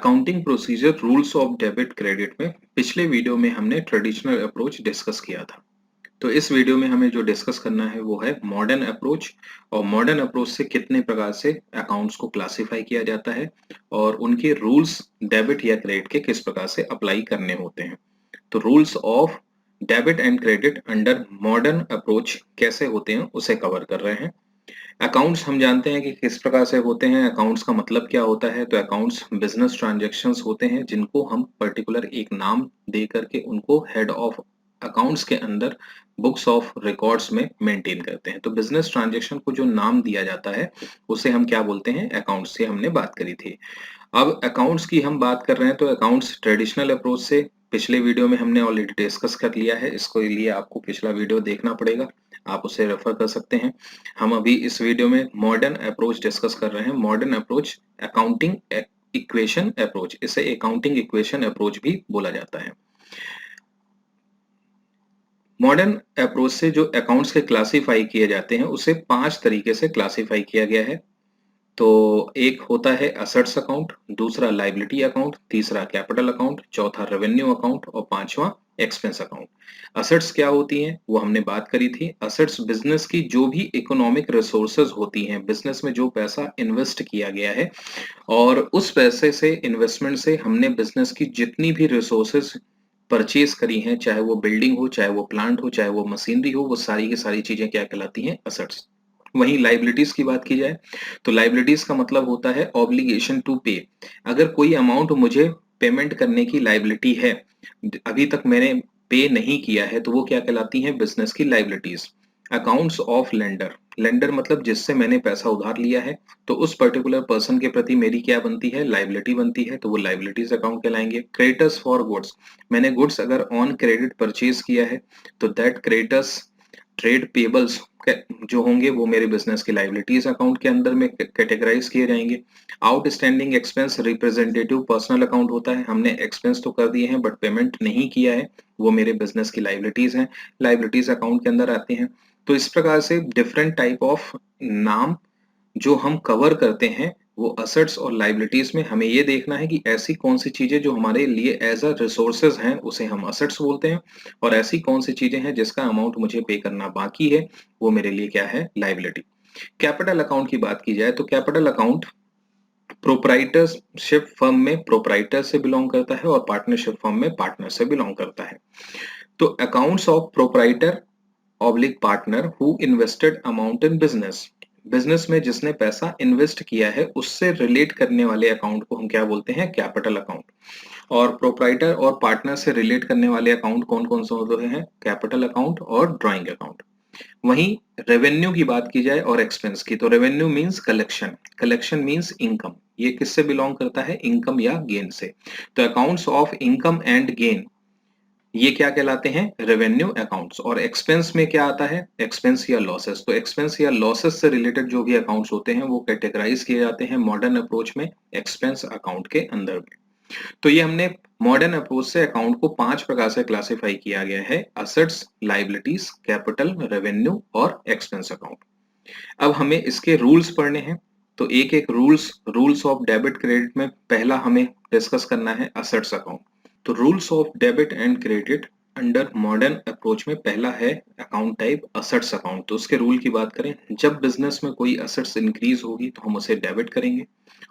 Accounting procedure rules of debit credit में पिछले video में हमने ट्रेडिशनल अप्रोच डिस्कस किया था। तो इस वीडियो में हमें जो डिस्कस करना है वो है मॉडर्न अप्रोच। और मॉडर्न अप्रोच से कितने प्रकार से अकाउंट्स को क्लासिफाई किया जाता है और उनके रूल्स डेबिट या क्रेडिट के किस प्रकार से अप्लाई करने होते हैं। तो rules of debit and credit under modern approach कैसे होते हैं उसे कवर कर रहे हैं। अकाउंट्स हम जानते हैं कि किस प्रकार से होते हैं। अकाउंट्स का मतलब क्या होता है? तो अकाउंट्स बिजनेस ट्रांजैक्शंस होते हैं जिनको हम पर्टिकुलर एक नाम दे करके उनको हेड ऑफ अकाउंट्स के अंदर बुक्स ऑफ रिकॉर्ड्स में मेंटेन करते हैं। तो बिजनेस ट्रांजैक्शन को जो नाम दिया जाता है उसे हम क्या बोलते हैं? अकाउंट्स से हमने बात करी थी। अब अकाउंट्स की हम बात कर रहे हैं तो अकाउंट्स ट्रेडिशनल अप्रोच से पिछले वीडियो में हमने ऑलरेडी डिस्कस कर लिया है। इसको लिए आपको पिछला वीडियो देखना पड़ेगा, आप उसे रेफर कर सकते हैं। हम अभी इस वीडियो में मॉडर्न अप्रोच डिस्कस कर रहे हैं। Modern approach accounting equation approach, इसे अकाउंटिंग इक्वेशन अप्रोच भी बोला जाता है। मॉडर्न अप्रोच से जो अकाउंट्स के क्लासिफाई किए जाते हैं उसे 5 तरीके से क्लासिफाई किया गया है। तो एक होता है असेट्स अकाउंट, दूसरा लायबिलिटी अकाउंट, तीसरा कैपिटल अकाउंट, चौथा रेवेन्यू अकाउंट और पांचवा एक्सपेंस अकाउंट। असेट्स क्या होती हैं वो हमने बात करी थी। असेट्स बिजनेस की जो भी इकोनॉमिक रिसोर्सेज होती हैं, बिजनेस में जो पैसा इन्वेस्ट किया गया है और उस पैसे से, इन्वेस्टमेंट से हमने बिजनेस की जितनी भी रिसोर्सेज परचेज करी हैं, चाहे वो बिल्डिंग हो, चाहे वो प्लांट हो, चाहे वो मशीनरी हो, वो सारी की सारी चीजें क्या कहलाती हैं? असेट्स। वहीं लाइबिलिटीज की बात की जाए तो लाइबिलिटीज का मतलब होता है ऑब्लिगेशन टू पे। अगर कोई अमाउंट मुझे पेमेंट करने की लाइबिलिटी है, अभी तक मैंने पे नहीं किया है, तो वो क्या कहलाती हैं? बिजनेस की liabilities. Accounts of lender, lender मतलब जिससे मैंने पैसा उधार लिया है, तो उस पर्टिकुलर पर्सन के प्रति मेरी क्या बनती है? लाइबिलिटी बनती है, तो वो लाइबिलिटीज अकाउंट कहलाएंगे। क्रेडिटर्स फॉर गुड्स, मैंने गुड्स अगर ऑन क्रेडिट परचेज किया है तो दैट क्रेडिटर्स, ट्रेड पेबल्स जो होंगे वो मेरे बिजनेस की लाइबिलिटीज अकाउंट के अंदर में कैटेगराइज किए जाएंगे। Outstanding expense representative personal account होता है, हमने एक्सपेंस तो कर दिए हैं बट पेमेंट नहीं किया है, वो मेरे बिजनेस की लाइबिलिटीज हैं, लाइबिलिटीज अकाउंट के अंदर आते हैं। तो इस प्रकार से डिफरेंट टाइप ऑफ नाम जो हम कवर करते हैं वो असेट्स और लाइबिलिटीज में हमें ये देखना है कि ऐसी कौन सी चीजें जो हमारे लिए एज अ रिसोर्सेज हैं उसे हम असेट्स बोलते हैं, और ऐसी कौन सी चीजें हैं जिसका अमाउंट मुझे पे करना बाकी है वो मेरे लिए क्या है? लाइबिलिटी। कैपिटल अकाउंट की बात की जाए तो कैपिटल अकाउंट प्रोप्राइटरशिप फर्म में प्रोप्राइटर से बिलोंग करता है और पार्टनरशिप फर्म में पार्टनर से बिलोंग करता है। तो accounts of proprietor oblique partner who invested amount in business, business में जिसने पैसा इन्वेस्ट किया है उससे रिलेट करने वाले अकाउंट को हम क्या बोलते हैं? Capital account. और प्रोप्राइटर और पार्टनर से रिलेट करने वाले अकाउंट कौन कौन से होते हैं? कैपिटल अकाउंट और ड्राइंग अकाउंट। वहीं रेवेन्यू की बात की जाए और एक्सपेंस की, तो revenue means collection, collection means income. ये किससे बिलोंग करता है? इनकम या गेन से। तो accounts of income and gain ये क्या कहलाते हैं? Revenue accounts. और एक्सपेंस में क्या आता है? एक्सपेंस या लॉसेस। तो एक्सपेंस या लॉसेस से रिलेटेड जो भी अकाउंट्स होते हैं वो कैटेगराइज किए जाते हैं मॉडर्न अप्रोच में एक्सपेंस अकाउंट के अंदर में। तो ये हमने मॉडर्न अप्रोच से अकाउंट को 5 प्रकार से क्लासिफाई किया गया है: असेट्स, लाइबिलिटीज, कैपिटल, रेवेन्यू और एक्सपेंस अकाउंट। अब हमें इसके रूल्स पढ़ने हैं। तो एक एक रूल्स ऑफ डेबिट क्रेडिट में पहला हमें डिस्कस करना है असेट्स अकाउंट। तो rules of debit and credit under modern approach में पहला है अकाउंट टाइप असेट्स अकाउंट। तो उसके रूल की बात करें, जब बिजनेस में कोई असेट्स इंक्रीज होगी तो हम उसे डेबिट करेंगे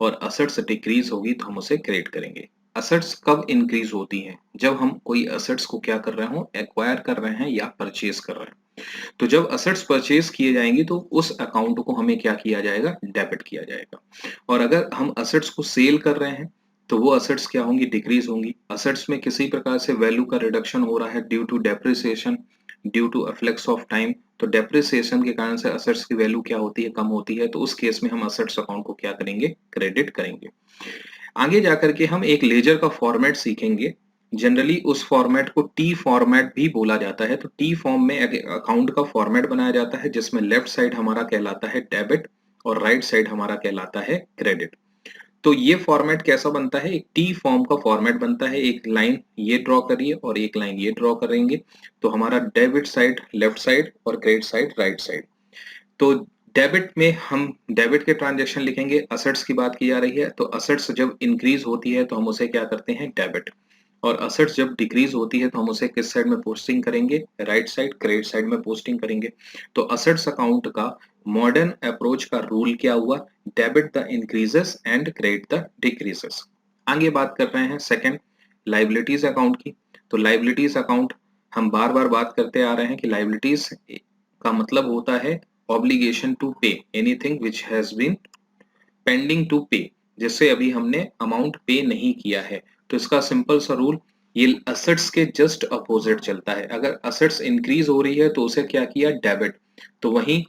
और असेट्स डिक्रीज होगी तो हम उसे क्रेडिट करेंगे। असेट्स कब इंक्रीज होती हैं? जब हम कोई असेट्स को क्या कर रहे हो? एक्वायर कर रहे हैं या परचेज कर रहे हैं। तो जब असेट्स परचेज किए जाएंगे तो उस अकाउंट को हमें क्या किया जाएगा? डेबिट किया जाएगा। और अगर हम असेट्स को सेल कर रहे हैं तो वो असेट्स क्या होंगी? डिक्रीज होंगी। असेट्स में किसी प्रकार से वैल्यू का रिडक्शन हो रहा है due to depreciation, due to efflux of time, तो डेप्रिसिएशन के कारण से असेट्स की वैल्यू क्या होती है? कम होती है। तो उस केस में हम असेट्स अकाउंट को क्या करेंगे? क्रेडिट करेंगे। आगे जाकर के हम एक लेजर का फॉर्मेट सीखेंगे। जनरली उस फॉर्मेट को टी फॉर्मेट भी बोला जाता है। तो टी फॉर्म में अकाउंट का फॉर्मेट बनाया जाता है जिसमें लेफ्ट साइड हमारा कहलाता है डेबिट और राइट साइड हमारा कहलाता है क्रेडिट। तो ये फॉर्मेट कैसा बनता है? एक टी फॉर्म का फॉर्मेट बनता है। एक लाइन ये ड्रॉ करिए और एक लाइन ये ड्रॉ करेंगे तो हमारा डेबिट साइड लेफ्ट साइड और क्रेडिट साइड राइट साइड। तो डेबिट में हम डेबिट के ट्रांजैक्शन लिखेंगे, असेट्स की बात की जा रही है, तो असेट्स जब इंक्रीज होती है तो हम उसे क्या करते हैं, डेबिट। और असेट्स जब डिक्रीज होती है तो हम उसे किस साइड में पोस्टिंग करेंगे, राइट साइड, क्रेडिट साइड में पोस्टिंग करेंगे। तो असेट्स अकाउंट का मॉडर्न अप्रोच का रूल क्या हुआ, debit the increases and credit the decreases. आगे बात कर रहे हैं सेकंड, लाइबिलिटीज अकाउंट की। तो लाइबिलिटीज अकाउंट हम बार बार बात करते आ रहे हैं कि लाइबिलिटीज का मतलब होता है obligation to pay anything which has been pending to pay, जिससे अभी हमने अमाउंट पे नहीं किया है। तो इसका सिंपल सा रूल, ये असेट्स के जस्ट अपोजिट चलता है। अगर असेट्स इंक्रीज हो रही है तो उसे क्या किया, डेबिट। तो वहीं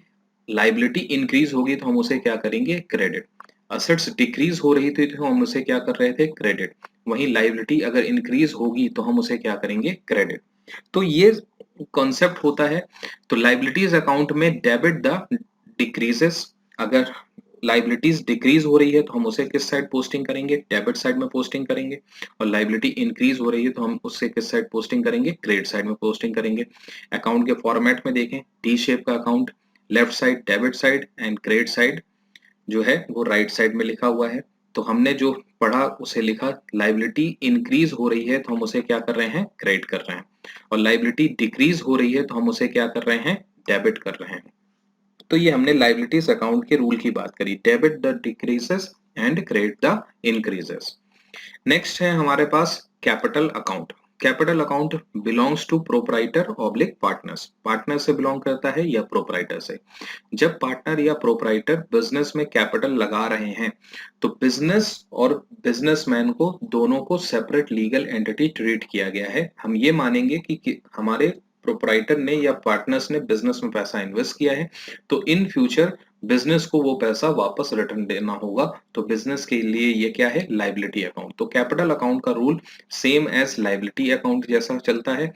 लाइबिलिटी इंक्रीज होगी तो हम उसे क्या करेंगे, क्रेडिट। असेट्स डिक्रीज हो रही थी तो हम उसे क्या कर रहे थे, क्रेडिट। वहीं लाइबिलिटी अगर इंक्रीज होगी तो हम उसे क्या करेंगे, क्रेडिट। तो ये कॉन्सेप्ट होता है। तो लाइबिलिटीज अकाउंट में डेबिट द डिक्रीजेस, अगर लाइबिलिटीज डिक्रीज हो रही है तो हम उसे किस साइड पोस्टिंग करेंगे, डेबिट साइड में पोस्टिंग करेंगे। और लाइबिलिटी इंक्रीज हो रही है तो हम उससे किस साइड पोस्टिंग करेंगे, क्रेडिट साइड में पोस्टिंग करेंगे। अकाउंट के फॉर्मेट में देखें, टी शेप का account, left side debit side and credit side जो है वो राइट साइड में लिखा हुआ है। तो हमने जो पढ़ा उसे लिखा, लाइबिलिटी इंक्रीज हो रही है तो हम उसे क्या कर रहे हैं, क्रेडिट कर रहे हैं। और लाइबिलिटी डिक्रीज हो रही है तो हम उसे क्या कर रहे हैं, डेबिट कर रहे हैं। तो ये हमने लाइबिलिटीज अकाउंट के रूल की बात करी, debit the decreases and credit the increases. Next है हमारे पास capital account. Capital account belongs to proprietor oblique partners, partner से बिलोंग करता है या प्रोपराइटर से। जब पार्टनर या प्रोपराइटर बिजनेस में कैपिटल लगा रहे हैं तो बिजनेस और बिजनेसमैन को दोनों को सेपरेट लीगल एंटिटी ट्रीट किया गया है। हम ये मानेंगे कि हमारे प्रोपराइटर ने या पार्टनर्स ने बिजनेस में पैसा इन्वेस्ट किया है, तो इन फ्यूचर बिजनेस को वो पैसा वापस रिटर्न देना होगा। तो बिजनेस के लिए ये क्या है, लाइबिलिटी अकाउंट। तो कैपिटल अकाउंट का rule same as liability account जैसा चलता है।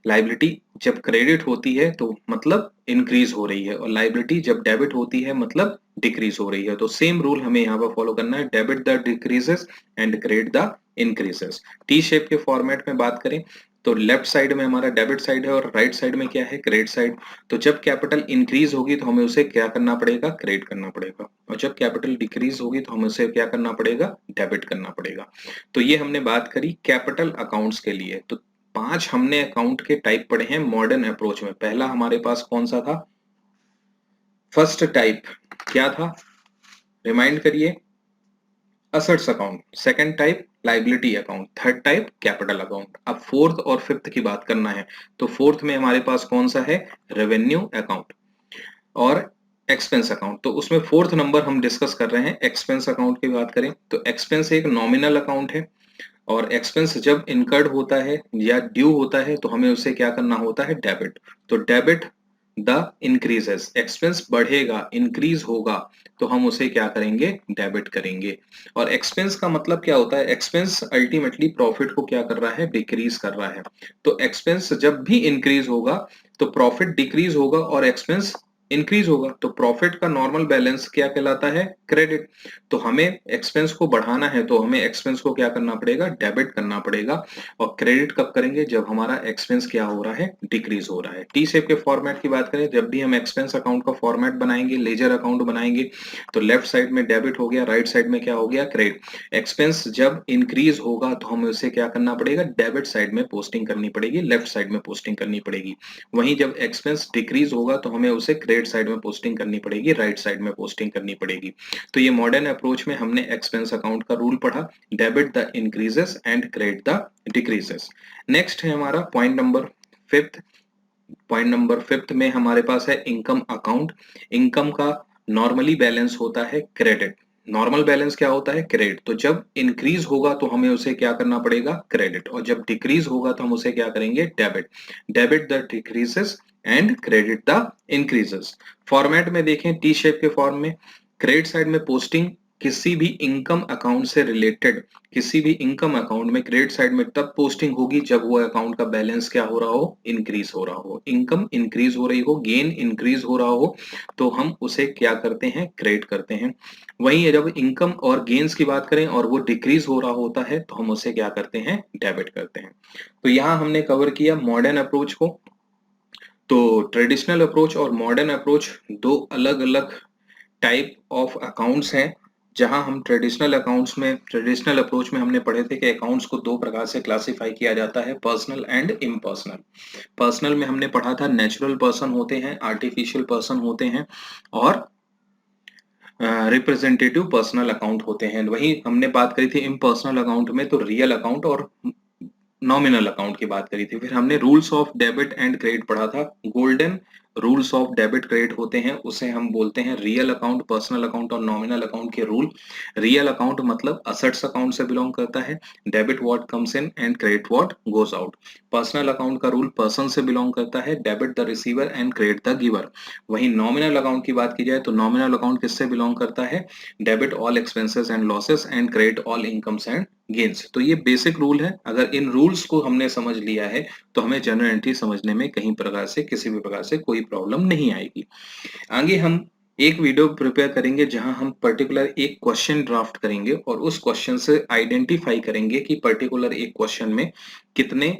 लाइबिलिटी जब क्रेडिट होती है तो मतलब इंक्रीज हो रही है, और लाइबिलिटी जब डेबिट होती है मतलब डिक्रीज हो रही है। तो सेम रूल हमें यहाँ पर फॉलो करना है, debit the decreases and credit the increases. T shape के फॉर्मेट में बात करें तो लेफ्ट साइड में हमारा डेबिट साइड है और राइट साइड में क्या है, क्रेडिट साइड। तो जब कैपिटल इंक्रीज होगी तो हमें उसे क्या करना पड़ेगा, क्रेडिट करना पड़ेगा। और जब कैपिटल डिक्रीज होगी तो हमें उसे क्या करना पड़ेगा, डेबिट करना पड़ेगा। तो ये हमने बात करी कैपिटल अकाउंट्स के लिए। तो 5 हमने अकाउंट के टाइप पढ़े हैं मॉडर्न अप्रोच में। पहला हमारे पास कौन सा था, फर्स्ट टाइप क्या था, रिमाइंड करिए, assets account. Second type liability account. Third type capital account. अब फोर्थ और फिफ्थ की बात करना है। तो फोर्थ में हमारे पास कौन सा है, रेवेन्यू अकाउंट और एक्सपेंस अकाउंट। तो उसमें फोर्थ नंबर हम डिस्कस कर रहे हैं, एक्सपेंस अकाउंट की बात करें तो एक्सपेंस एक नॉमिनल अकाउंट है। और एक्सपेंस जब इनकर्ड होता है या ड्यू होता है तो हमें उसे क्या करना होता है, डेबिट। तो डेबिट द इंक्रीजेस, एक्सपेंस बढ़ेगा, इंक्रीज होगा तो हम उसे क्या करेंगे, डेबिट करेंगे। और एक्सपेंस का मतलब क्या होता है, एक्सपेंस अल्टीमेटली प्रॉफिट को क्या कर रहा है, डिक्रीज कर रहा है। तो एक्सपेंस जब भी इंक्रीज होगा तो प्रॉफिट डिक्रीज होगा और एक्सपेंस इंक्रीज होगा। तो प्रॉफिट का नॉर्मल बैलेंस क्या कहलाता है, क्रेडिट। तो हमें एक्सपेंस को बढ़ाना है तो हमें एक्सपेंस को क्या करना पड़ेगा, डेबिट करना पड़ेगा। और क्रेडिट कब करेंगे, जब हमारा एक्सपेंस क्या हो रहा है, डिक्रीज हो रहा है। टी शेप के फॉर्मेट की बात करें, जब भी हम एक्सपेंस अकाउंट का फॉर्मेट बनाएंगे, लेजर अकाउंट बनाएंगे, तो लेफ्ट साइड में डेबिट हो गया, राइट साइड में क्या हो गया, क्रेडिट। एक्सपेंस जब इंक्रीज होगा तो हमें उसे क्या करना पड़ेगा, डेबिट साइड में पोस्टिंग करनी पड़ेगी, लेफ्ट साइड में पोस्टिंग करनी पड़ेगी। वहीं जब एक्सपेंस डिक्रीज होगा तो हमें उसे क्रेडिट साइड में पोस्टिंग करनी पड़ेगी, राइट साइड में पोस्टिंग करनी पड़ेगी। तो ये मॉडर्न अप्रोच में हमने एक्सपेंस अकाउंट का रूल पढ़ा, debit the increases and credit the decreases. Next है हमारा point number fifth. Point number fifth में हमारे पास है इनकम अकाउंट। इनकम का नॉर्मली बैलेंस होता है क्रेडिट। नॉर्मल बैलेंस क्या होता है, क्रेडिट। तो जब इंक्रीज होगा तो हमें उसे क्या करना पड़ेगा, क्रेडिट। और जब डिक्रीज होगा तो हम उसे क्या करेंगे, debit. Debit the decreases and credit the increases. Format में देखें टी शेप के फॉर्म में, क्रेडिट साइड में पोस्टिंग किसी भी इनकम अकाउंट से रिलेटेड, किसी भी इनकम अकाउंट में क्रेडिट साइड में तब पोस्टिंग होगी जब वो अकाउंट का बैलेंस क्या हो रहा हो, इंक्रीज हो रहा हो, इनकम इंक्रीज हो रही हो, गेन इंक्रीज हो रहा हो, तो हम उसे क्या करते हैं, क्रेडिट करते हैं। वहीं जब इनकम और गेन्स की बात करें और वो डिक्रीज हो रहा होता है तो हम उसे क्या करते हैं, डेबिट करते हैं। तो यहाँ हमने कवर किया मॉडर्न अप्रोच को। तो ट्रेडिशनल अप्रोच और मॉडर्न अप्रोच दो अलग अलग टाइप ऑफ अकाउंट्स हैं, जहां हम ट्रेडिशनल अकाउंट्स में, ट्रेडिशनल अप्रोच में हमने पढ़े थे कि अकाउंट्स को दो प्रकार से क्लासिफाई किया जाता है, पर्सनल एंड इम्पर्सनल। पर्सनल में हमने पढ़ा था नेचुरल पर्सन होते हैं, आर्टिफिशियल पर्सन होते हैं, और रिप्रेजेंटेटिव पर्सनल अकाउंट होते हैं। वही हमने बात करी थी इम्पर्सनल अकाउंट में, तो रियल अकाउंट और नॉमिनल अकाउंट की बात करी थी। फिर हमने rules of debit and credit पढ़ा था। Golden rules of debit credit होते हैं, उसे हम बोलते हैं रियल अकाउंट, पर्सनल अकाउंट और नॉमिनल अकाउंट के रूल। रियल अकाउंट मतलब असेट्स अकाउंट से बिलोंग करता है, debit what comes in and credit what goes out. Personal account का रूल पर्सन से बिलोंग करता है, debit the receiver and credit the giver. वहीं नॉमिनल अकाउंट की बात की जाए तो नॉमिनल अकाउंट किससे बिलोंग करता है, debit all expenses and losses and credit all incomes and gains. तो ये बेसिक रूल है। अगर इन रूल्स को हमने समझ लिया है तो हमें जनरल एंट्री समझने में कहीं प्रकार से, किसी भी प्रकार से कोई प्रॉब्लम नहीं आएगी। आगे हम एक वीडियो प्रिपेयर करेंगे जहां हम पर्टिकुलर एक क्वेश्चन ड्राफ्ट करेंगे और उस क्वेश्चन से आइडेंटिफाई करेंगे कि पर्टिकुलर एक क्वेश्चन में कितने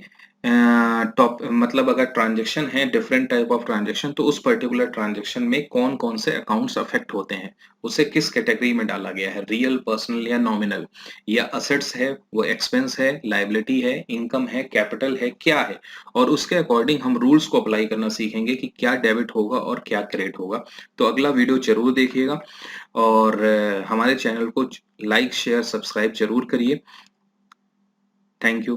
टॉप, मतलब अगर ट्रांजेक्शन है, डिफरेंट टाइप ऑफ ट्रांजेक्शन, तो उस पर्टिकुलर ट्रांजेक्शन में कौन कौन से अकाउंट्स अफेक्ट होते हैं, उसे किस कैटेगरी में डाला गया है, रियल, पर्सनल या नॉमिनल, या असेट्स है, वो एक्सपेंस है, लायबिलिटी है, इनकम है, कैपिटल है, क्या है। और उसके अकॉर्डिंग हम रूल्स को अप्लाई करना सीखेंगे कि क्या डेबिट होगा और क्या क्रेडिट होगा। तो अगला वीडियो जरूर देखिएगा और हमारे चैनल को लाइक शेयर सब्सक्राइब जरूर करिए। Thank you.